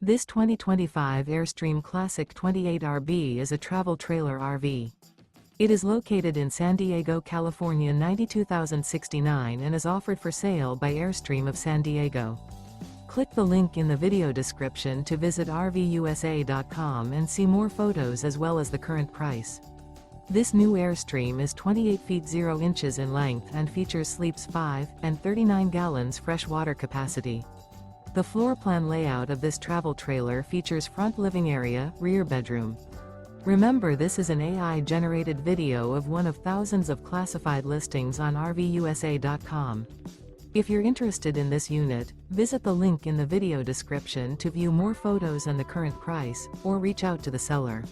This 2025 Airstream Classic 28RB is a travel trailer RV. It is located in San Diego, California 92069 and is offered for sale by Airstream of San Diego. Click the link in the video description to visit RVUSA.com and see more photos as well as the current price. This new Airstream is 28 feet 0 inches in length and features sleeps 5 and 39 gallons fresh water capacity. The floor plan layout of this travel trailer features front living area, rear bedroom. Remember, this is an AI-generated video of one of thousands of classified listings on RVUSA.com. If you're interested in this unit, visit the link in the video description to view more photos and the current price, or reach out to the seller.